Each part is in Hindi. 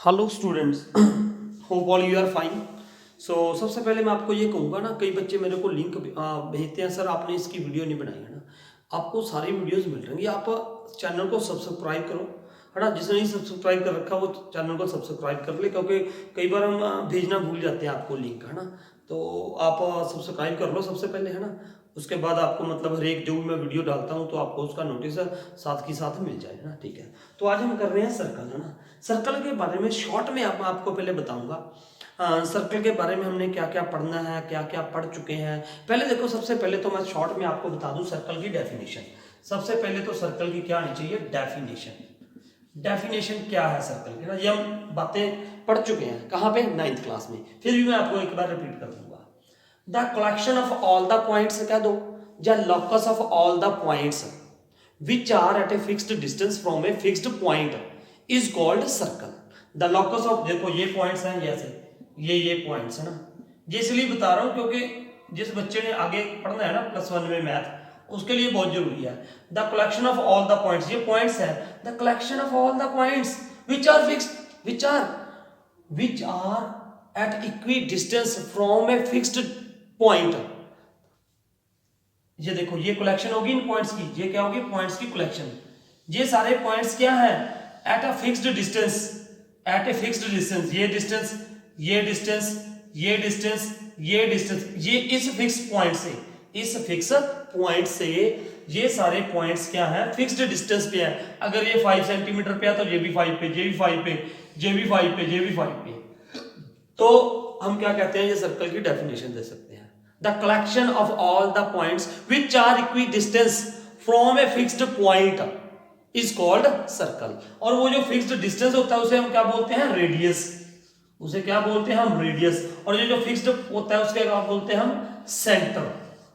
Hello students, hope all you are fine. So सबसे पहले मैं आपको ये कहूँगा ना, कई बच्चे मेरे को लिंक भेजते हैं, सर आपने इसकी वीडियो नहीं बनाई है ना। आपको सारी वीडियोस मिल रही आप चैनल को सब्सक्राइब करो, है ना। जिसने नहीं सब्सक्राइब कर रखा वो चैनल को सब्सक्राइब कर ले, क्योंकि कई बार हम भेजना भूल जाते हैं आपको लिंक, है ना। तो आप सब्सक्राइब कर लो सबसे पहले, है ना। उसके बाद आपको मतलब हर एक जो भी मैं वीडियो डालता हूँ तो आपको उसका नोटिस साथ के साथ मिल जाए ना, ठीक है। तो आज हम कर रहे हैं सर्कल, है ना। सर्कल के बारे में शॉर्ट में आपको पहले बताऊंगा। सर्कल के बारे में हमने क्या क्या पढ़ना है, क्या क्या पढ़ चुके हैं। पहले देखो, सबसे पहले तो मैं शॉर्ट में आपको बता दूं सर्कल की डेफिनेशन। सबसे पहले तो सर्कल की क्या आनी चाहिए, डेफिनेशन। डेफिनेशन क्या है सर्कल की ना, ये हम बातें पढ़ चुके हैं कहाँ पे, 9th क्लास में। फिर भी मैं आपको एक बार रिपीट कर दूंगा। The collection of all the points कह दो, या locus of all the points which are at a fixed distance from a fixed point is called circle. The locus of, देखो ये पॉइंट्स हैं, जैसे ये पॉइंट्स है ना। ये इसलिए बता रहा हूं क्योंकि जिस बच्चे ने आगे पढ़ना है ना +1 में मैथ, उसके लिए बहुत जरूरी है। The collection of all the points, ये पॉइंट्स है। The collection of all the points which are fixed, which are at equidistance from a fixed point. ये देखो, ये कलेक्शन होगी इन पॉइंट्स की, ये क्या होगी, पॉइंट्स की कलेक्शन। ये सारे पॉइंट्स क्या है, at a fixed distance, at a fixed distance. ये डिस्टेंस, ये डिस्टेंस, ये डिस्टेंस, ये डिस्टेंस, ये इस फिक्स पॉइंट से, इस फिक्स पॉइंट से ये सारे पॉइंट्स क्या है, फिक्स्ड डिस्टेंस पे है। अगर ये 5 सेंटीमीटर पे है तो ये भी 5 पे, ये भी 5 पे, ये भी 5 पे, ये भी 5 पे। तो हम क्या कहते हैं, ये सर्कल की डेफिनेशन दे सकते हैं। The collection of all the points which are equidistance from a fixed point is called circle. और वो जो फिक्स्ड डिस्टेंस होता है उसे हम क्या बोलते हैं, रेडियस। उसे क्या बोलते हैं हम, रेडियस। और ये जो फिक्स्ड होता है उसके क्या बोलते हैं हम, सेंटर।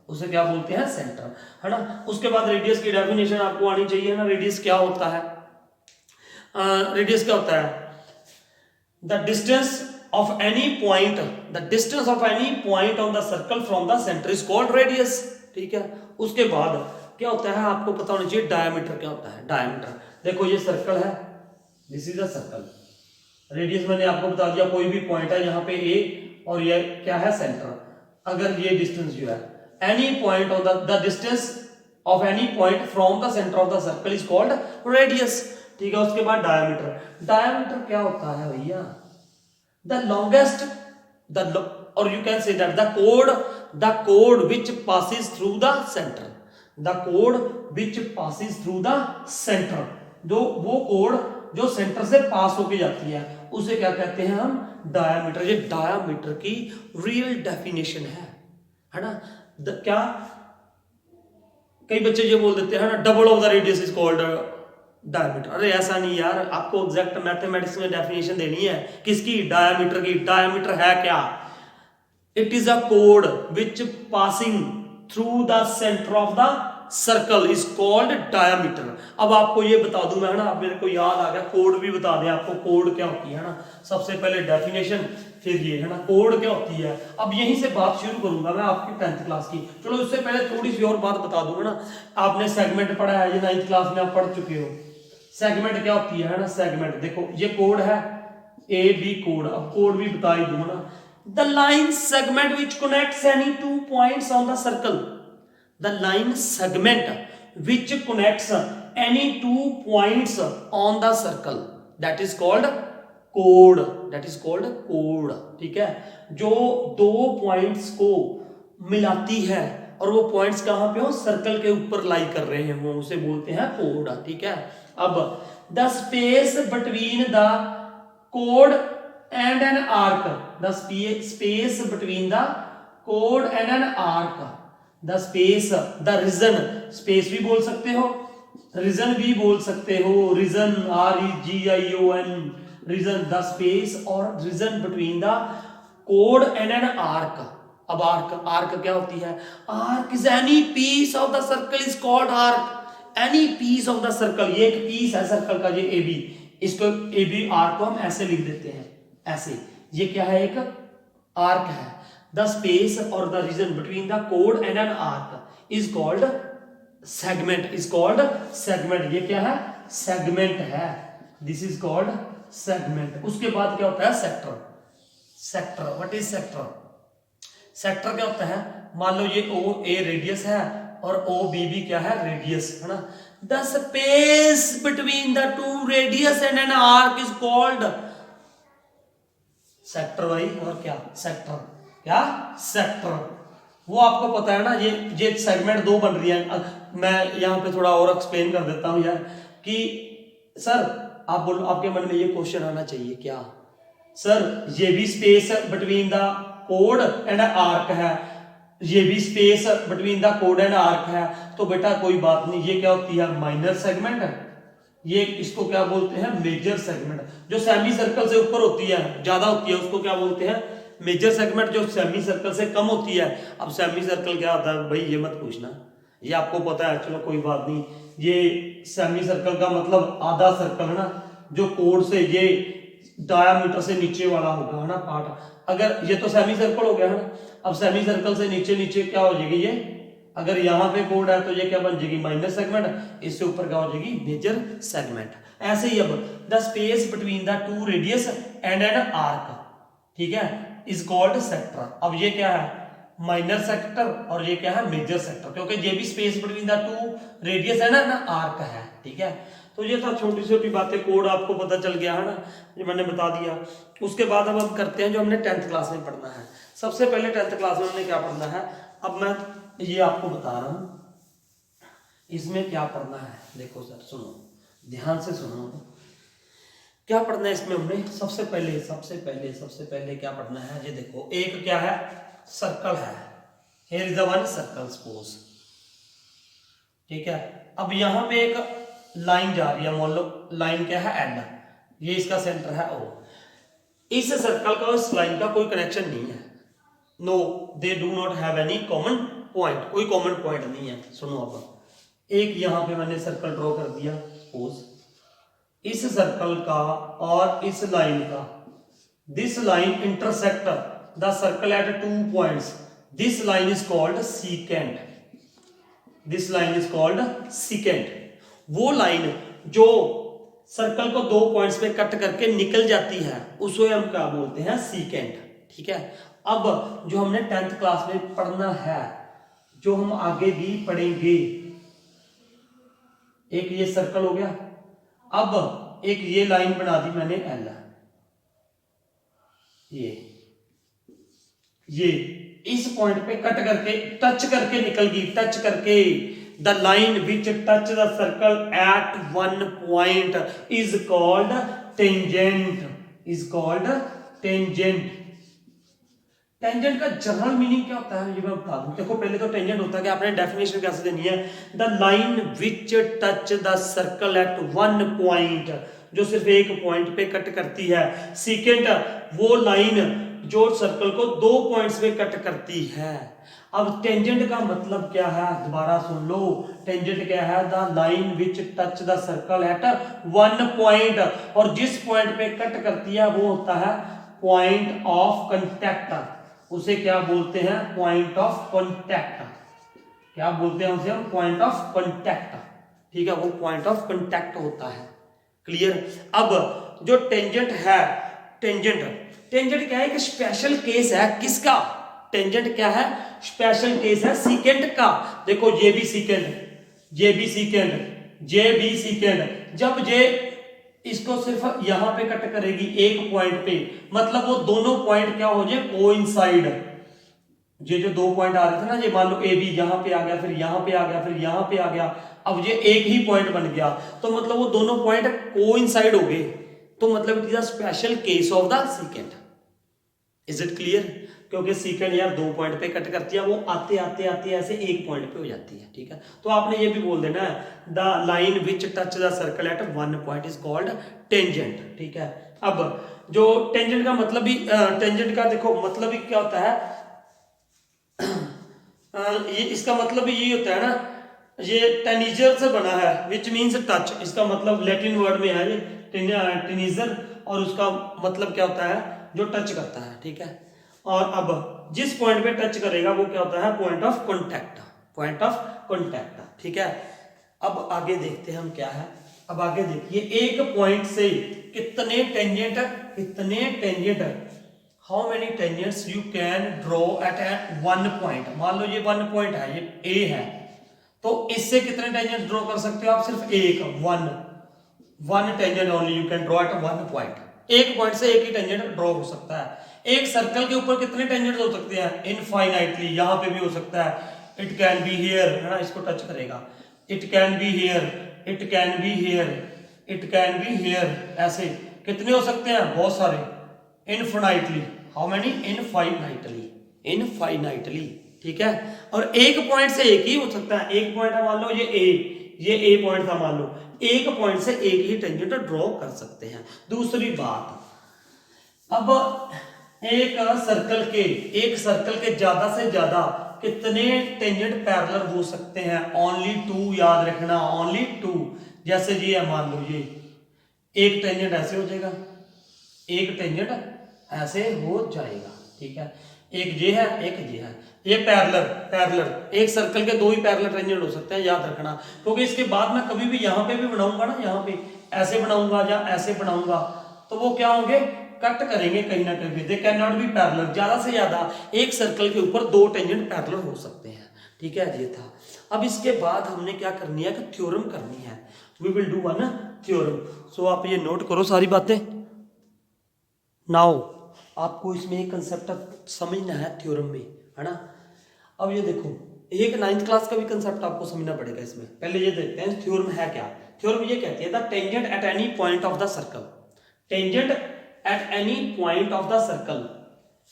उसे क्या बोलते हैं, सेंटर, है ना। उसके बाद रेडियस की डेफिनेशन आपको आनी चाहिए ना। रेडियस क्या होता है, रेडियस क्या होता है, the distance of any point, the distance of any point on the circle from the center is called radius, ठीक है। उसके बाद क्या होता है, आपको पता होना चाहिए डायमीटर क्या होता है। डायमीटर, देखो ये सर्कल है, this is a circle. Radius मैंने आपको बता दिया, कोई भी पॉइंट है यहाँ पे ए, और ये क्या है, सेंटर। अगर ये डिस्टेंस जो है, any point on the distance of any point from the centre of the circle is called radius, ठीक है। उसके बाद डायमीटर। डायमीटर क्या होता है भैया, द लॉन्गेस्ट, और you can say that the code which passes through the centre, the code which passes through the centre. जो वो कोड जो सेंटर से पास होके जाती है उसे क्या कहते हैं हम, डायमीटर। ये डायमीटर की रियल डेफिनेशन है ना। क्या कई बच्चे ये बोल देते हैं ना, double of the radius is called diameter. अरे ऐसा नहीं यार, आपको एग्जैक्ट मैथमेटिक्स में डेफिनेशन देनी है किसकी, डायमीटर की। डायमीटर है क्या, it is a code which passing through the centre of the circle is called diameter. अब आपको ये बता दूं मैं, है ना, अब मेरे को याद आ गया, कोड भी बता दें आपको, कोड क्या होती है ना। सबसे पहले डेफिनेशन, फिर ये, है ना, कोड क्या होती है। अब यहीं से बात शुरू करूंगा मैं आपकी 10th क्लास की। चलो उससे पहले थोड़ी सी और बात बता दूंगा ना। आपने सेगमेंट पढ़ा है, ये 9th क्लास में आप पढ़ चुके हो। सेगमेंट क्या होती है ना, सेगमेंट देखो ये कोड है, ए बी कोड। अब कोड भी बता ही दूं ना। The line segment which connects any two points on the circle, the line segment which connects any two points on the circle, that is called code, that is called code, ठीक है। जो दो पॉइंट्स को मिलाती है और वो पॉइंट्स कहां पे हो, सर्कल के ऊपर लाई कर रहे हैं, वो उसे बोलते हैं कोड, ठीक है। अब the space between the code and an arc, the space between the code and an arc, the space, the reason, space भी बोल सकते हो, रीजन भी बोल सकते हो, reason REGION, reason, the space और region between the code and an arc. अब आर्क क्या होती है, arc is any piece of the circle is called arc. Any piece of the circle, ये एक पीस है सर्कल का, ये AB, इसको AB आर्क को हम ऐसे लिख देते हैं, ऐसे। ये क्या है, एक आर्क है। द स्पेस और the region between the code and an arc is called segment, is called segment. ये क्या है, सेगमेंट है, दिस इज कॉल्ड सेगमेंट। उसके बाद क्या होता है sector. Sector what is sector? Sector क्या होता है, मान लो ये ओ ए रेडियस है और ओ बी भी क्या है रेडियस है ना। The space between the two radius and an arc is called sector भाई। और क्या सेक्टर, क्या सेक्टर। वो आपको पता है ना, ये सेगमेंट दो बन रही है। मैं यहाँ पे थोड़ा और एक्सप्लेन कर देता हूँ यार कि सर आप बोलो, आपके मन में ये क्वेश्चन आना चाहिए क्या, सर ये भी space between the code and arc है, ये भी space between the code and arc है, तो बेटा कोई बात नहीं, ये क्या होती है माइनर सेगमेंट, ये इसको क्या बोलते हैं मेजर सेगमेंट। जो सेमी सर्कल से ऊपर होती है ज्यादा होती है उसको क्या बोलते हैं मेजर सेगमेंट, जो सेमी सर्कल से कम होती है। अब सेमी सर्कल क्या होता है भाई ये मत पूछना, ये आपको पता है, चलो कोई बात नहीं। ये सेमी सर्कल का मतलब आधा सर्कल है ना, जो कोड से ये डायामीटर से नीचे वाला होगा है ना पार्ट। अगर ये तो सेमी सर्कल हो गया है ना, अब सेमी सर्कल से नीचे नीचे क्या हो जाएगी ये, अगर यहाँ पे कोड है तो ये क्या बन जाएगी माइनर सेगमेंट, इससे ऊपर क्या हो जाएगी मेजर सेगमेंट। ऐसे ही अब the space between the two radius and an arc, ठीक है, इज कॉल्ड सेक्टर। अब ये क्या है माइनर सेक्टर और ये क्या है मेजर सेक्टर, क्योंकि ये भी space between the two radius है ना आर्क है, ठीक है। तो ये था छोटी छोटी बातें, कोड आपको पता चल गया है ना, ये मैंने बता दिया। उसके बाद अब हम करते हैं जो हमने 10th क्लास में पढ़ना है। सबसे पहले 10th क्लास में हमने क्या पढ़ना है, अब मैं ये आपको बता रहा हूं इसमें क्या पढ़ना है। देखो सर सुनो, ध्यान से सुनो, क्या पढ़ना है इसमें हमने। सबसे पहले क्या पढ़ना है, ये देखो एक क्या है सर्कल है, here is the one circle suppose, ठीक है। अब यहां पे एक लाइन जा रही है, मान लो लाइन क्या है एल, ये इसका सेंटर है ओ। इस सर्कल का उस लाइन का कोई कनेक्शन नहीं है, no they do not have any common point, कोई कॉमन पॉइंट नहीं है। सुनो अब एक यहां पे मैंने सर्कल ड्रॉ कर दिया सपोज, इस सर्कल का और इस लाइन का, this line intersect the circle eight 2 points, this line is called secant, this line is called secant. वो लाइन जो सर्कल को 2 पॉइंट्स पे कट करके निकल जाती है उसे हम क्या बोलते हैं सीकेंट, ठीक है। अब जो हमने 10th क्लास में पढ़ना है, जो हम आगे भी पढ़ेंगे, एक ये सर्कल हो गया, अब एक ये लाइन बना दी मैंने एल, ये इस पॉइंट पे कट करके टच करके निकल गई, टच करके the line which touch the circle eight 1 point is called tangent, is called tangent. Tangent का जनरल मीनिंग क्या होता है ये मैं बता दूं। देखो पहले तो टेंजेंट होता है कि आपने डेफिनेशन कैसे देनी है, the line which touch the circle eight 1 point, जो सिर्फ एक पॉइंट पे कट करती है। सेकंड वो लाइन जो सर्कल को 2 पॉइंट्स पे कट करती है। अब टेंजेंट का मतलब क्या है, दोबारा सुन लो, टेंजेंट क्या है, the line which touch the circle eight 1 point, और जिस पॉइंट पे कट करती है वो होता है पॉइंट ऑफ कांटेक्ट, उसे क्या बोलते हैं पॉइंट ऑफ कांटेक्ट, क्या बोलते हैं उसे हम पॉइंट ऑफ कांटेक्ट, ठीक है, वो पॉइंट ऑफ कांटेक्ट होता है। क्लियर। अब जो टेंजेंट है, टेंजेंट क्या है, एक स्पेशल केस है, किसका, टेंजेंट क्या है स्पेशल केस है सीकेंट का। देखो ये भी सीकेंट, ये भी सीकेंट, ये भी सीकेंट, जब ये इसको सिर्फ यहां पे कट करेगी एक पॉइंट पे, मतलब वो दोनों पॉइंट क्या हो जाए कोइंसाइड। ये जो 2 पॉइंट आ रहे थे ना, ये मान लो ए बी यहां पे आ गया, फिर यहां पे आ गया, फिर यहां पे आ गया, अब ये एक ही पॉइंट बन गया, तो मतलब वो दोनों पॉइंट कोइंसाइड हो गए, तो मतलब it is a special case of the secant. Is it clear. क्योंकि सीकेंट यार 2 पॉइंट पे कट करती है, वो आते आते आते ऐसे एक पॉइंट पे हो जाती है, ठीक है। तो आपने ये भी बोल देना है the line which touch the circle eight 1 point is called tangent, ठीक है। अब जो टेंजेंट का मतलब भी, टेंजेंट का देखो मतलब भी क्या होता है, ये इसका मतलब भी यही होता है ना, ये टेनिजर से बना है विच मीन्स टच, इसका मतलब लैटिन वर्ड में है ये टेनिजर, और उसका मतलब क्या होता है जो टच करता है, ठीक है। और अब जिस पॉइंट पे टच करेगा वो क्या होता है point of contact, point of contact, ठीक है। अब आगे देखते हैं हम क्या है, अब आगे देखिए, एक पॉइंट से कितने tangent, how many tangents you can draw at one point. मान लो ये वन पॉइंट है, ये ए है, तो इससे कितने टेंजेंट ड्रॉ कर सकते हो आप? सिर्फ एक, one tangent only you can draw at one point. एक पॉइंट से एक ही टेंजेंट ड्रॉ हो सकता है। एक सर्कल के ऊपर कितने टेंजेंट हो सकते हैं? इनफाइनाइटली। यहां पे भी हो सकता है, इट कैन बी हियर, है ना, इसको टच करेगा, it can be here, it can be here, it can be here, ऐसे कितने हो सकते हैं? बहुत सारे, इनफाइनाइटली। How many? इनफाइनाइटली, ठीक है। और एक पॉइंट से एक ही हो सकता है। एक पॉइंट है, मान लो ये ए पॉइंट था, मान लो एक पॉइंट से एक ही टेंजेंट ड्रॉ कर सकते हैं। दूसरी बात, अब एक सर्कल के ज्यादा से ज्यादा कितने टेंजेंट पैरेलल हो सकते हैं? ओनली टू, याद रखना, ओनली टू। जैसे ये है, मान लो ये एक टेंजेंट ऐसे हो जाएगा, एक टेंजेंट ऐसे हो जाएगा, ठीक है। एक ये है, एक ये है, ये पैरेलल। एक सर्कल के दो ही पैरेलल टेंजेंट हो सकते हैं, याद रखना। क्योंकि इसके बाद मैं कभी भी यहां पे भी बनाऊंगा ना, यहां पे ऐसे बनाऊंगा या ऐसे बनाऊंगा, तो वो क्या होंगे? कट करेंगे कहीं ना कहीं। They can not B parallel. ज्यादा से ज्यादा एक सर्कल के ऊपर दो टेंजेंट पैरेलल हो सकते हैं, ठीक है। ये था। अब इसके बाद हमने क्या करनी है कि थ्योरम करनी है। We will do one theorem. So आप ये नोट करो सारी बातें। नाउ आपको इसमें एक कंसेप्ट समझना है थ्योरम में, है ना। अब ये देखो, एक 9th क्लास का भी कंसेप्ट आपको समझना पड़ेगा इसमें। पहले ये देखते हैं थ्योरम है क्या। थ्योरम ये कहती है the tangent at any point of the circle, tangent at any point of the circle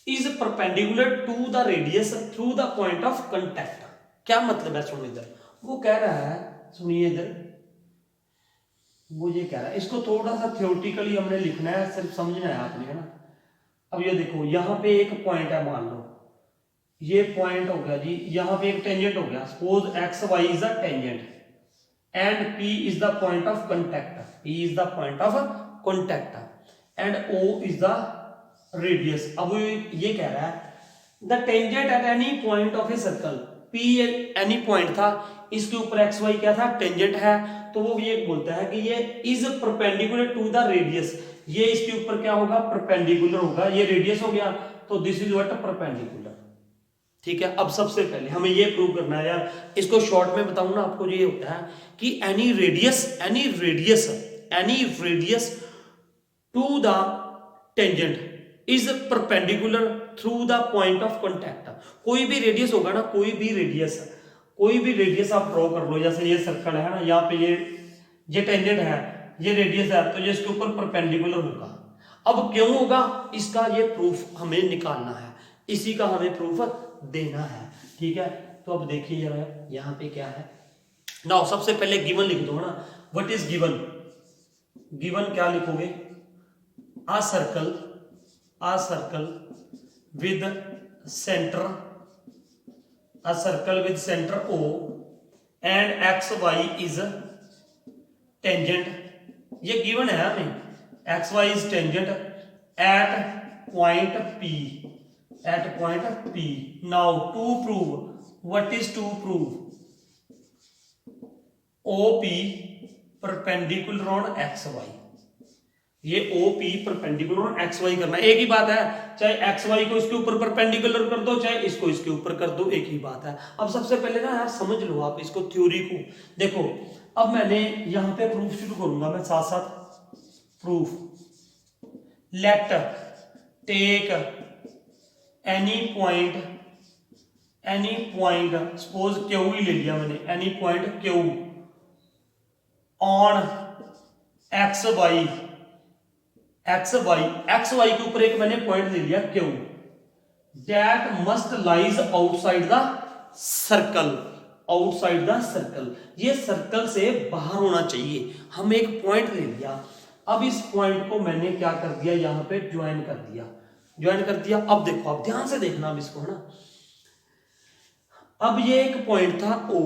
is perpendicular to the radius through the point of contact. क्या मतलब है? सुनो इधर, वो कह रहा है, सुनिए इधर, वो ये कह रहा है, इसको थोड़ा सा थ्योरेटिकली हमने लिखना है, सिर्फ समझना है आपने, है ना। अब ये देखो, यहां पे एक पॉइंट है, मान लो ये पॉइंट हो गया जी, यहां पे एक टेंजेंट हो गया। Suppose X Y is a tangent and P is the point of contact, P is the point of contact and O is the radius. अब ये कह रहा है the tangent at any point of a circle, P any point था, इसके ऊपर एक्स वाई क्या था? टेंजेंट है। तो वो ये बोलता है कि ये is perpendicular to the radius, ये इसके ऊपर क्या होगा? परपेंडिकुलर होगा। ये रेडियस हो गया, तो दिस इज व्हाट? परपेंडिकुलर, ठीक है। अब सबसे पहले हमें ये प्रूव करना है यार, इसको शॉर्ट में बताऊं ना आपको, ये होता है कि any radius to the tangent is perpendicular through the point of contact. कोई भी रेडियस होगा ना, कोई भी रेडियस आप ड्रॉ कर लो। जैसे ये सर्कल है ना, यहाँ पे ये टेंजेंट है, ये रेडियस है, तो ये इसके ऊपर परपेंडिकुलर होगा। अब क्यों होगा? इसका ये प्रूफ हमें निकालना है, इसी का हमें प्रूफ देना है, ठीक है। तो अब देखिए जरा, यहाँ पे क्या है नाउ। सबसे पहले गिवन लिख दो, है ना। What is given? गिवन क्या लिखोगे? a circle with center, O and xy is tangent। ये गिवन है हमें, xy is tangent at point P। now to prove, what is to prove? OP perpendicular on xy, ये OP परपेंडिकुलर और XY करना, एक ही बात है। चाहे XY को इसके ऊपर परपेंडिकुलर कर दो, चाहे इसको इसके ऊपर कर दो, एक ही बात है। अब सबसे पहले ना यार समझ लो आप इसको, थ्योरी को देखो। अब मैंने यहाँ पे प्रूफ शुरू करूंगा मैं, साथ साथ proof. Let take any point, suppose Q ही ले लिया मैंने, any point Q on XY के ऊपर एक मैंने पॉइंट ले लिया Q, that must lies outside the circle, ये सर्कल से बाहर होना चाहिए। हम एक पॉइंट ले लिया, अब इस पॉइंट को मैंने क्या कर दिया? यहाँ पे ज्वाइन कर दिया। अब देखो, आप ध्यान से देखना अब इसको, है ना। अब ये एक पॉइंट था O,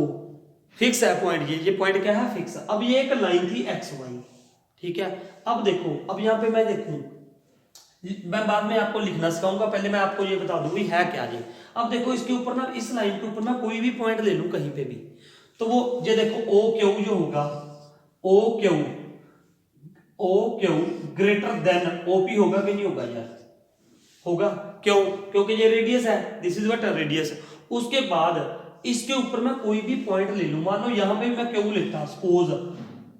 फिक्स है पॉइंट, ये पॉइंट क्या है? फिक्स। अब ये एक लाइन थी XY, ठीक है। अब देखो, अब यहाँ पे मैं देखूं, मैं बाद में आपको लिखना सिखाऊंगा, पहले मैं आपको ये बता दूंगी है क्या ये। अब देखो, इसके ऊपर ना, इस लाइन के ऊपर ना कोई भी पॉइंट ले लूं कहीं पे भी, तो वो ये देखो OQ जो होगा, OQ O Q greater than OP होगा कि नहीं होगा यार? होगा। क्यों? क्योंकि ये रेडियस है, दिस इज व्हाट रेडियस। उसके बाद इसके ऊपर मैं कोई भी पॉइंट ले लूं, मान लो यहां पे मैं क्यू लेता, सपोज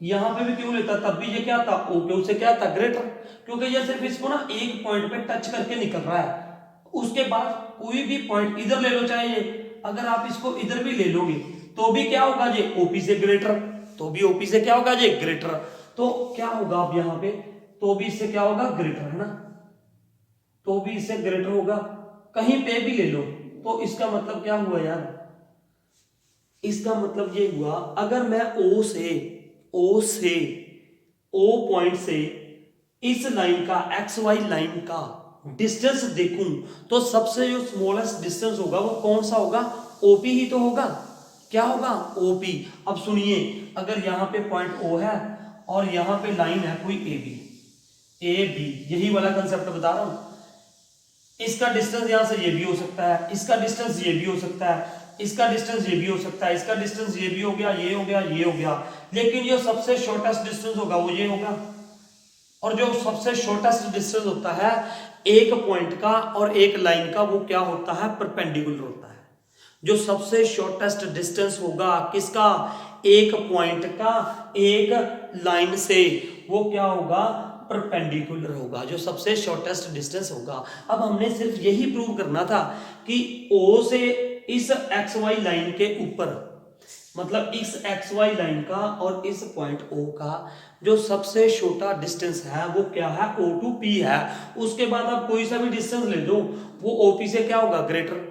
यहां पे भी क्यू लेता, तब भी ये क्या था, ओ क्यू से क्या था, ग्रेटर। क्योंकि ये सिर्फ इसको ना एक पॉइंट पे टच करके निकल रहा है। उसके बाद कोई भी पॉइंट इधर ले लो, चाहे ये अगर आप इसको इधर भी ले लोगे तो भी क्या होगा, ये ओपी से ग्रेटर, तो भी ओपी से क्या होगा, ये ग्रेटर। तो क्या होगा अब यहां पे, तो भी इससे क्या होगा, ग्रेटर, है ना, तो भी इससे ग्रेटर होगा। कहीं पे भी ले लो तो इसका मतलब क्या हुआ यार, इसका मतलब ये हुआ अगर मैं ओ पॉइंट से इस लाइन का एक्स वाई लाइन का डिस्टेंस देखूं तो सबसे जो स्मॉलेस्ट डिस्टेंस होगा वो कौन सा होगा, ओपी ही तो होगा। क्या होगा, ओपी। अब सुनिए, अगर यहां पे पॉइंट ओ है और यहां पे लाइन है कोई ए बी, यही वाला कंसेप्ट बता रहा हूं। इसका डिस्टेंस यहां से ये भी हो सकता है, इसका डिस्टेंस ये भी हो सकता है, इसका डिस्टेंस ये भी हो सकता है, इसका डिस्टेंस ये भी हो गया, ये हो गया, ये हो गया, लेकिन जो सबसे शॉर्टेस्ट डिस्टेंस होगा वो ये होगा। और जो सबसे शॉर्टेस्ट डिस्टेंस होता है एक पॉइंट का और एक लाइन का, वो क्या होता है, परपेंडिकुलर होता है। जो सबसे शॉर्टेस्ट डिस्टेंस होगा किसका, एक पॉइंट का एक लाइन से, वो क्या होगा, परपेंडिकुलर होगा, जो सबसे शॉर्टेस्ट डिस्टेंस होगा। अब हमने सिर्फ यही प्रूव करना था कि ओ से इस एक्स वाई लाइन के ऊपर, मतलब इस एक्स वाई लाइन का और इस पॉइंट ओ का जो सबसे छोटा डिस्टेंस है वो क्या है, ओ टू पी है। उसके बाद आप कोई सा भी डिस्टेंस ले लो वो ओपी से क्या होगा, ग्रेटर।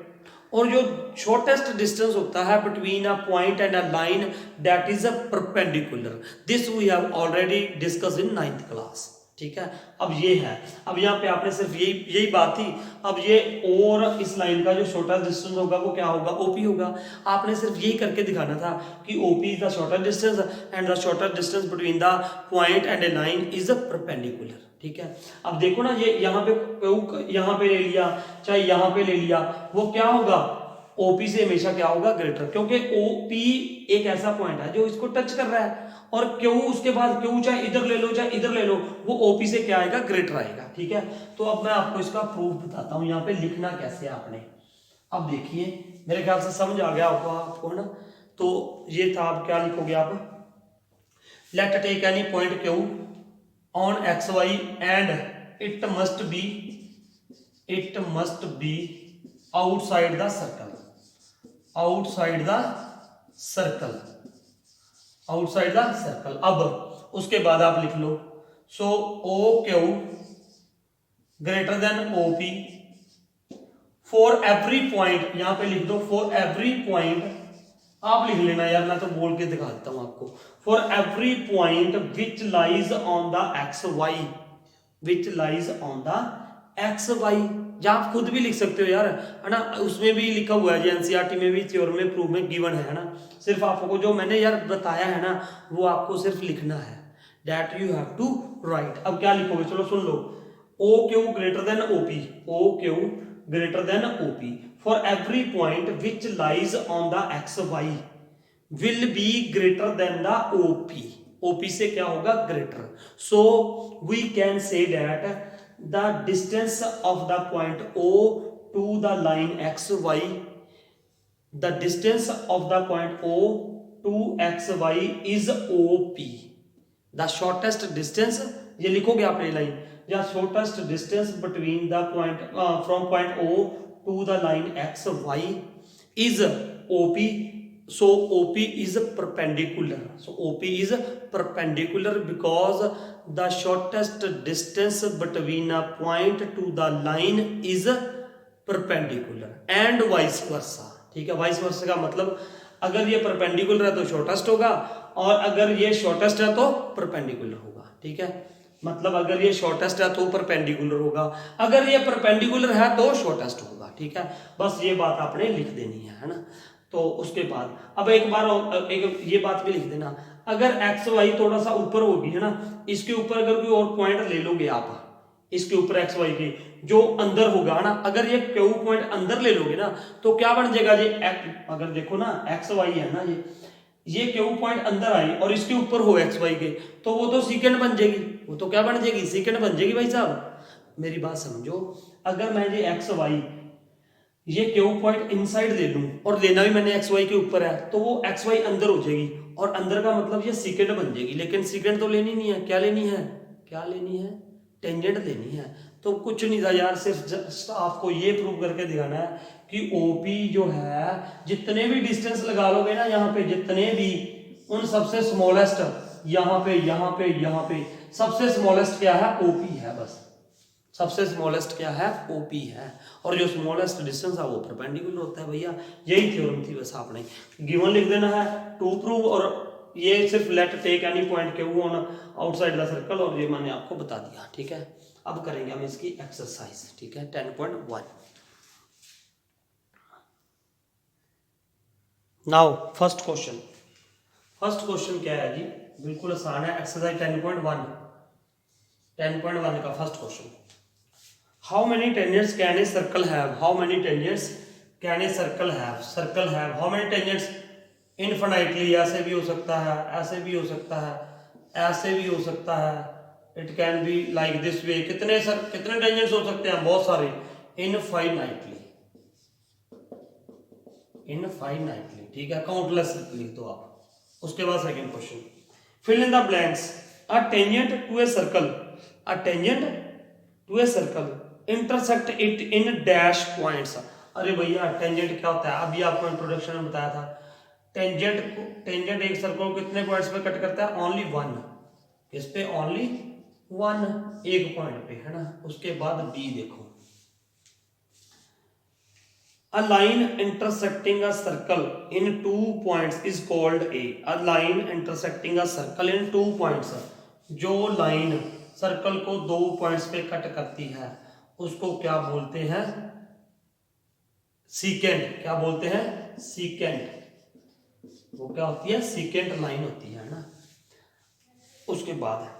और जो शॉर्टेस्ट डिस्टेंस होता है between a point and a line, that is a perpendicular. This we have already discuss in 9th class. ठीक है, अब ये है, अब यहाँ पे आपने सिर्फ यही बात थी। अब ये और इस लाइन का जो छोटा डिस्टेंस होगा वो क्या होगा, ओपी होगा। आपने सिर्फ यही करके दिखाना था कि OP is the shorter distance and the shorter distance between the point and A line is a perpendicular. ठीक है, अब देखो ना, ये यहाँ पे यहाँ पे ले लिया, चाहे यहाँ पे ले लिया, वो क्या होगा, ओपी से हमेशा क्या होगा, ग्रेटर, क्योंकि ओपी एक ऐसा पॉइंट है जो इसको टच कर रहा है। और क्यू, उसके बाद क्यू चाहे इधर ले लो चाहे इधर ले लो, वो ओपी से क्या आएगा, ग्रेटर आएगा। ठीक है, तो अब मैं आपको इसका प्रूफ बताता हूं, यहाँ पे लिखना कैसे आपने। अब देखिए, मेरे ख्याल से समझ आ गया होगा आपको, है ना। तो ये था, आप क्या लिखोगे, आप let take any point Q on X Y and it must be outside the circle, outside the circle, outside the circle. अब उसके बाद आप लिख लो, so O Q greater than O P for every point, यहां पे लिख दो फॉर एवरी पॉइंट, आप लिख लेना यार, मैं तो बोल के दिखा देता हूं आपको। For every point which lies on the X Y, which lies on the X Y, या आप खुद भी लिख सकते हो यार, है ना, उसमें भी लिखा हुआ है, एनसीईआरटी में भी थ्योरम में प्रूफ में गिवन है ना। सिर्फ आपको जो मैंने यार बताया है ना वो आपको सिर्फ लिखना है, that you have to write. अब क्या लिखोगे, चलो सुन लो, O Q greater than OP, O Q greater than OP for every point which lies on the X Y will be greater than the OP, OP से क्या होगा, greater. So we can say that the distance of the point O to the line XY, the distance of the point O to XY is OP, the shortest distance, ये लिखोगे आप ये लाइन, या shortest distance between the point from point O to the line XY is OP. So OP is perpendicular, so OP is perpendicular because the shortest distance between a point to the line is perpendicular and vice versa. ठीक है, वाइस वर्सा का मतलब अगर ये परपेंडिकुलर है तो शॉर्टेस्ट होगा, और अगर ये शॉर्टेस्ट है तो परपेंडिकुलर होगा। ठीक है, मतलब अगर ये शॉर्टेस्ट है तो परपेंडिकुलर होगा, अगर ये परपेंडिकुलर है तो शॉर्टेस्ट होगा। ठीक है, बस ये बात आपने लिख देनी है ना। तो उसके बाद अब एक बार एक ये बात भी लिख देना, अगर एक्स वाई थोड़ा सा ऊपर होगी, है ना, इसके ऊपर अगर कोई और पॉइंट ले लोगे आप, इसके ऊपर एक्स वाई के जो अंदर होगा ना, अगर ये क्यू पॉइंट अंदर ले लोगे ना तो क्या बन जाएगा, ये अगर देखो ना एक्स वाई है ना, ये क्यू पॉइंट अंदर आई और इसके ऊपर हो एक्स वाई के, तो वो तो सीकेंड बन जाएगी। वो तो क्या बन जाएगी, सीकेंट बन जाएगी भाई साहब। मेरी बात समझो, अगर मैं ये एक्स वाई ये क्यू पॉइंट इनसाइड ले लूं और लेना भी मैंने एक्स वाई के ऊपर है, तो वो एक्स वाई अंदर हो जाएगी और अंदर का मतलब ये सीकेंट बन जाएगी। लेकिन सीकेंट तो लेनी नहीं है, क्या लेनी है, क्या लेनी है, टेंजेंट लेनी है। तो कुछ नहीं था यार, सिर्फ आपको ये प्रूव करके दिखाना है कि ओपी जो है, जितने भी डिस्टेंस लगा लोगे ना यहाँ पे, जितने भी, उन सबसे स्मॉलेस्ट यहाँ पे यहाँ पे यहाँ पे सबसे स्मॉलेस्ट क्या है, ओपी है। बस सबसे स्मॉलेस्ट क्या है, ओपी है। और जो स्मॉलेस्ट डिस्टेंस है वो परपेंडिकुलर होता है भैया। यही थ्योरम थी, बस आपने गिवन लिख देना है टू प्रूव, और ये सिर्फ लेट टेक एनी पॉइंट के वो आउटसाइड द सर्कल, और ये मैंने आपको बता दिया। ठीक है, अब करेंगे हम इसकी एक्सरसाइज। ठीक है, 10.1। Now first question, first question क्या है जी, बिल्कुल आसान है। एक्सरसाइज 10.1 का first question, how many tangents can a circle have, how many tangents can a circle have, circle have how many tangents, infinitely, ऐसे भी हो सकता है, ऐसे भी हो सकता है, ऐसे भी हो सकता है, it can be like this way. कितने टेंजेंट्स हो सकते हैं, बहुत सारे, इनफाइनाइटली, इनफाइनाइटली। ठीक है, काउंटलेस लिख दो आप। उसके बाद second question, fill in the blanks, a tangent to a circle, a tangent to a circle intersect it in dash points. अरे भैया टेंजेंट क्या होता है, अभी आपको इंट्रोडक्शन में बताया था। टेंजेंट एक सर्कल को कितने पॉइंट्स पे कट करता है, ओनली वन। किस पे, ओनली वन, एक पॉइंट पे, है ना। उसके बाद बी देखो, A line intersecting a circle in 2 points is called a line intersecting a circle in 2 points। जो लाइन सर्कल को 2 पॉइंट्स पे कट करती है उसको क्या बोलते हैं, सीकेंट। क्या बोलते हैं, सीकेंट। वो क्या होती है, सीकेंट लाइन होती है ना। उसके बाद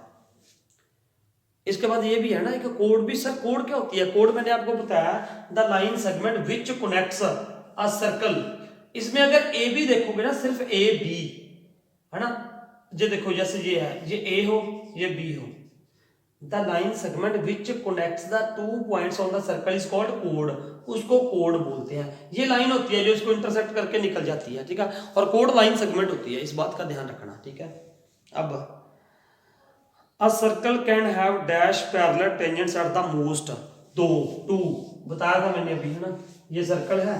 इसके बाद ये भी है ना, एक कोड भी। सर कोड क्या होती है, कोड मैंने आपको बताया, the line segment which connects a circle. इसमें अगर ए बी देखोगे ना, सिर्फ ए बी, है ना। ये देखो, जैसे ये है, ये ए हो, ये बी हो, the line segment which connects the 2 points on the circle is called code. उसको कोड बोलते हैं। ये लाइन होती है जो इसको इंटरसेक्ट करके निकल जाती है, ठीक है। और कोड लाइन सेगमेंट होती है, इस बात का ध्यान रखना, ठीक है। अब A circle can have dash parallel tangents at the most, दो, टू बताया था मैंने अभी, है ना। ये सर्कल है,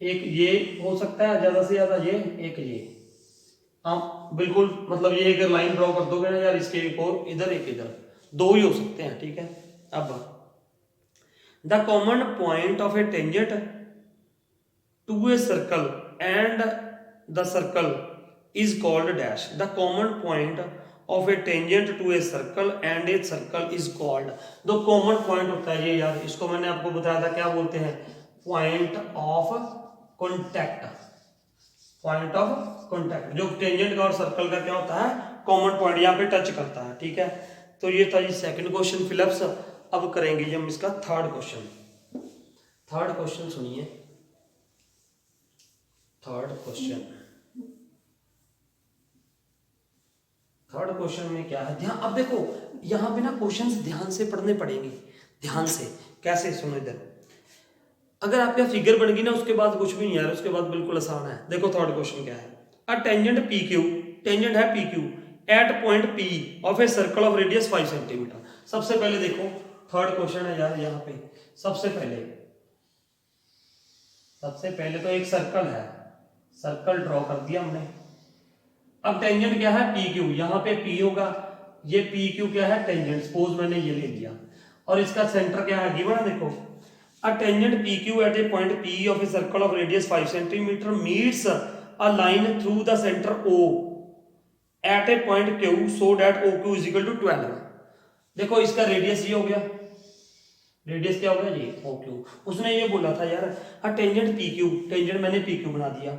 एक ये हो सकता है ज्यादा से ज्यादा, ये एक ये, आप बिल्कुल मतलब ये अगर लाइन ड्रॉ कर दोगे ना यार, इसके एक और इधर एक इधर, दो ही हो सकते हैं, ठीक है। अब the common point of a tangent to a circle and the circle is called dash. The common point of a tangent to a circle and a circle is called. दो कॉमन पॉइंट होता है ये यार, इसको मैंने आपको बताया था, क्या बोलते हैं, point of contact. Point of contact जो टेंजेंट का और सर्कल का क्या होता है, कॉमन पॉइंट, यहाँ पे टच करता है, ठीक है। तो ये था जी सेकंड क्वेश्चन फिलअप्स। अब करेंगे हम इसका थर्ड क्वेश्चन। थर्ड क्वेश्चन सुनिए, थर्ड क्वेश्चन, थर्ड क्वेश्चन में क्या है, ध्यान। अब देखो यहां पे ना क्वेश्चंस ध्यान से पढ़ने पड़ेंगे, ध्यान से। कैसे, सुनो इधर, अगर आपका फिगर बन गई ना उसके बाद कुछ भी नहीं है, उसके बाद बिल्कुल आसान है। देखो थर्ड क्वेश्चन क्या है, a tangent P Q, tangent है P Q at point P of a circle of radius 5 centimetre. सबसे पहले देखो थर्ड क्वेश्चन है यार, यहाँ पे सबसे पहले तो एक सर्कल है, सर्कल ड्रॉ कर दिया हमने। अब टेंजेंट क्या है, पी क्यू, यहाँ पे पी होगा, ये पी क्यू क्या है, टेंजेंट, सपोज मैंने ये ले लिया, और इसका सेंटर क्या है, गिवन है। देखो a tangent P Q at a point P of a circle of radius 5 centimetre meets a line through the centre O at a point Q so that O Q is equal to 12। देखो इसका रेडियस ये हो गया, रेडियस क्या हो गया, ये ओ क्यू। उसने ये बोला था यार, अ टेंजेंट पी क्यू, टेंजेंट मैंने पी क्यू बना दिया,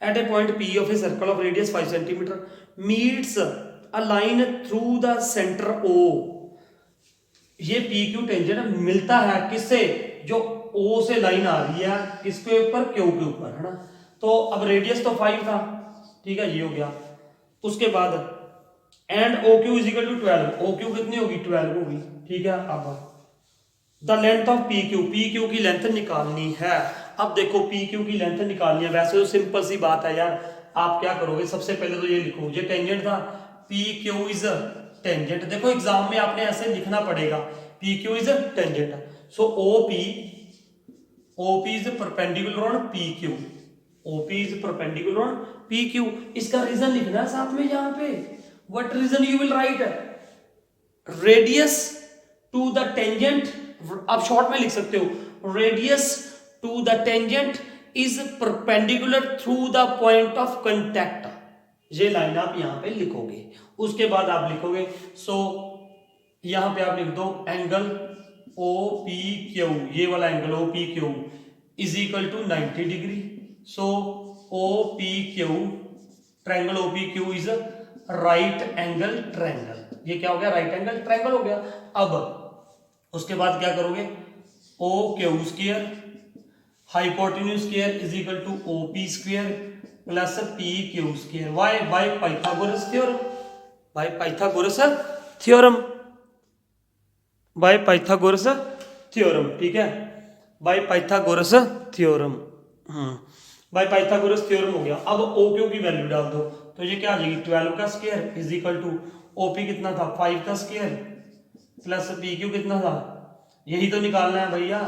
at a point P of a circle of radius 5 centimeter meets a line through the center O। ये PQ टेंजेंट मिलता है किससे, जो O से लाइन आ रही है किसके ऊपर, Q के ऊपर, है ना। तो अब रेडियस तो 5 था, ठीक है, ये हो गया। उसके बाद and O Q is equal to 12, O Q कितनी होगी 12 होगी, ठीक है। अब the length of P Q की लेंथ निकालनी है। अब देखो पी क्यू की लेंथ निकालनी है, वैसे तो सिंपल सी बात है यार। आप क्या करोगे, सबसे पहले तो ये लिखो, ये टेंजेंट था, पी क्यू इज टेंजेंट। देखो एग्जाम में आपने ऐसे लिखना पड़ेगा, P Q is tangent, so OP is perpendicular on PQ, OP is perpendicular on PQ। इसका रीजन लिखना है साथ में यहाँ पे, what reason you will write, radius to the tangent, आप शॉर्ट में लिख सकते हो, radius to the tangent is perpendicular through the point of contact. ये लाइन आप यहां पे लिखोगे, उसके बाद आप लिखोगे, सो यहां पे आप लिख दो एंगल OPQ, ये वाला angle OPQ is equal to 90 degree, so OPQ triangle OPQ is right angle triangle. ये क्या हो गया, राइट एंगल ट्रायंगल हो गया। अब उसके बाद क्या करोगे, OQ square hypotenuse square is equal to OP square plus PQ square, why by Pythagoras theorem, by Pythagoras theorem, by Pythagoras theorem, ठीक है, by Pythagoras theorem, by Pythagoras theorem हो गया। अब OQ की वैल्यू डाल दो, तो ये क्या आ जाएगी, 12 का square is equal to OP कितना था 5 का स्क्वायर प्लस PQ कितना था, यही तो निकालना है भैया,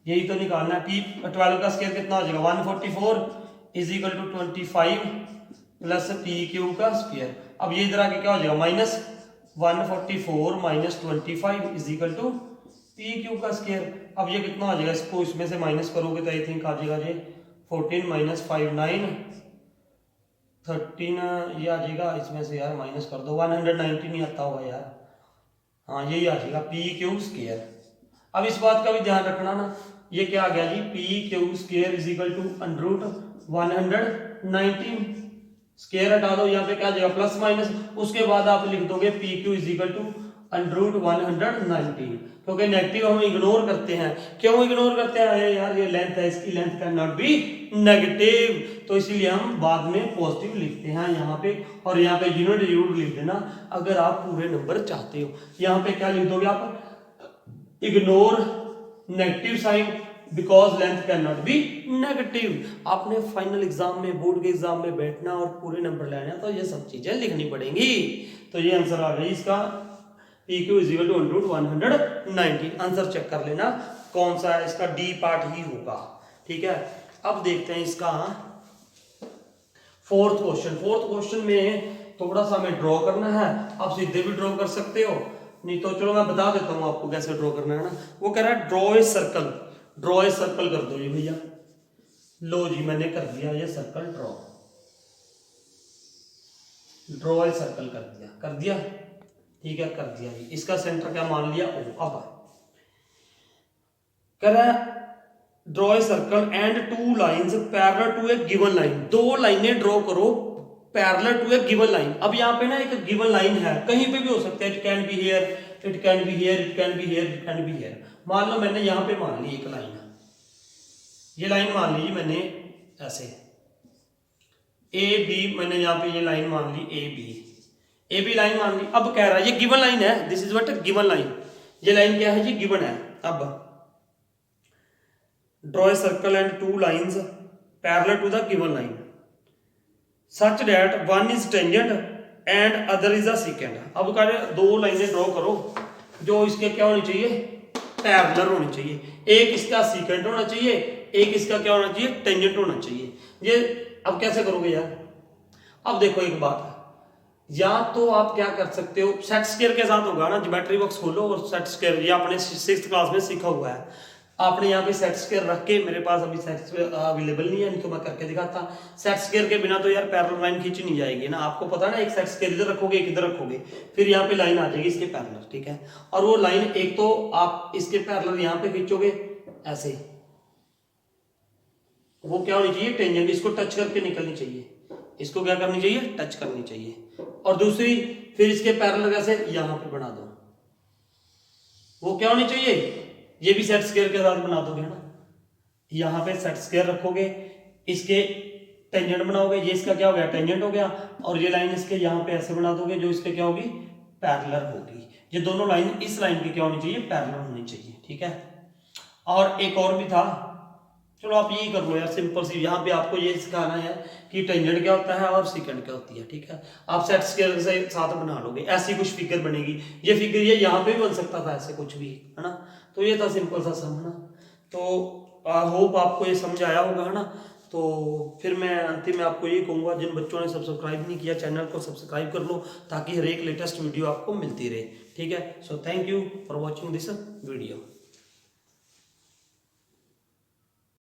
यही तो निकालना है। P 12 का स्क्वायर कितना हो जाएगा 144 is equal to 25 plus PQ का स्क्वायर। अब ये इधर आके क्या हो जाएगा, minus 144 minus 25 is equal to PQ का स्क्वायर। अब ये कितना आ जाएगा, इसको इसमें से माइनस करोगे तो आई थिंक आ जाएगा ये 14 माइनस 5 9 13, ये आ जाएगा इसमें से यार माइनस कर दो, 190 नहीं आता होगा यार, हाँ यही आ जाएगा PQ स्क्वायर। अब इस बात का भी ध्यान रखना ना, ये क्या आ गया जी, PQ square is equal to under root 119, square हटा दो, यहाँ पे क्या आ जाएगा प्लस माइनस, उसके बाद आप लिख दोगे PQ is equal to under root 119, क्योंकि नेगेटिव हम इग्नोर करते हैं। क्यों इग्नोर करते हैं यार, ये लेंथ है, इसकी length can not be negative, तो इसीलिए हम बाद में पॉजिटिव लिखते हैं यहाँ पे, और यहाँ पे यूनिट जरूर लिख देना अगर आप पूरे नंबर चाहते हो। यहाँ पे क्या लिख दोगे आप, ignore negative sign because length can not be negative. आपने फाइनल एग्जाम में, बोर्ड के एग्जाम में बैठना और पूरे नंबर लेने हैं, तो ये सब चीजें लिखनी पड़ेंगी। तो ये आंसर आ गई इसका, PQ is equal to under root 190। Answer check कर लेना कौन सा है, इसका डी पार्ट ही होगा, ठीक है। अब देखते हैं इसका फोर्थ क्वेश्चन। फोर्थ क्वेश्चन में थोड़ा सा हमें ड्रॉ करना है, आप सीधे भी ड्रॉ कर सकते हो, नहीं तो चलो मैं बता देता हूं आपको कैसे ड्रॉ करना है ना। वो कह रहा है draw a circle, draw a circle कर दो ये भैया, लो जी मैंने कर दिया ये circle draw, draw a circle कर दिया, ठीक है कर दिया जी। इसका सेंटर क्या मान लिया O। अब कह रहा है draw a circle and two lines parallel to a given line, दो लाइनें ड्रॉ करो parallel to a given line. अब यहाँ पे ना एक गिवन लाइन है, कहीं पे भी हो सकता है, it can be here, it can be here, it can be here, it can be here. मान लो मैंने यहाँ पे मान ली एक लाइन, ये लाइन मान ली मैंने ऐसे AB, मैंने यहाँ पे ये लाइन मान ली AB लाइन मान ली। अब कह रहा है ये गिवन लाइन है, this is what given line, ये लाइन क्या है जी, गिवन है। अब draw a circle and two lines parallel to the given line such that one is tangent and other is a secant. अब कह रहे दो लाइनें ड्रॉ करो जो इसके क्या होनी चाहिए, पैरेलल होनी चाहिए, एक इसका सेकेंड होना चाहिए, एक इसका क्या होना चाहिए, टेंजेंट होना चाहिए। ये अब कैसे करोगे यार, अब देखो एक बात है, या तो आप क्या कर सकते हो, सेट स्क्वायर के साथ होगा ना, ज्योमेट्री बॉक्स खोलो और सेट स्क्वायर, ये आपने 6th क्लास में सीखा हुआ है, आपने यहाँ पे सेट स्क्वायर रख के, मेरे पास अभी सेट स्क्वायर अवेलेबल नहीं है, नहीं तो मैं करके दिखाता। सेट स्क्वायर के बिना तो यार पैरेलल लाइन खींची नहीं जाएगी ना, आपको पता ना, एक सेट स्क्वायर इधर रखोगे एक इधर रखोगे, फिर यहाँ पे लाइन आ जाएगी इसके पैरेलल, ठीक है। और वो लाइन एक तो आप इसके पैरेलल यहाँ पे खींचोगे ऐसे, वो क्या होनी चाहिए, टेंजेंट, इसको टच करके निकलनी चाहिए, इसको क्या करनी चाहिए, टच करनी चाहिए। और दूसरी फिर इसके पैरेलल कैसे, यहां पे बना दो, वो क्या होनी चाहिए, ये भी सेट स्क्वायर के साथ बना दोगे ना, यहां पे सेट स्क्वायर रखोगे, इसके टेंजेंट बनाओगे, ये इसका क्या हो गया, टेंजेंट हो गया, और ये लाइन इसके यहाँ पे ऐसे बना दोगे जो इसके क्या होगी, पैरेलल होगी। ये दोनों लाइन इस लाइन की क्या होनी चाहिए, पैरेलल होनी चाहिए, ठीक है। और एक और भी था, चलो आप यही कर लो यार, सिंपल सी। यहाँ पे आपको ये सिखाना है कि टेंजेंट क्या होता है और सीकेंट क्या होती है, ठीक है। आप सेट स्केल से साथ बना लोगे, ऐसी कुछ फिगर बनेगी। ये फिगर ये यहाँ पे भी बन सकता था ऐसे कुछ भी, है ना। तो ये था सिंपल सा सम, है ना। तो आई होप आपको ये समझ आया होगा, है ना। तो फिर मैं अंतिम में आपको ये कहूँगा, जिन बच्चों ने सब्सक्राइब नहीं किया चैनल को सब्सक्राइब कर लो, ताकि हर एक लेटेस्ट वीडियो आपको मिलती रहे, ठीक है। So thank you for watching this video.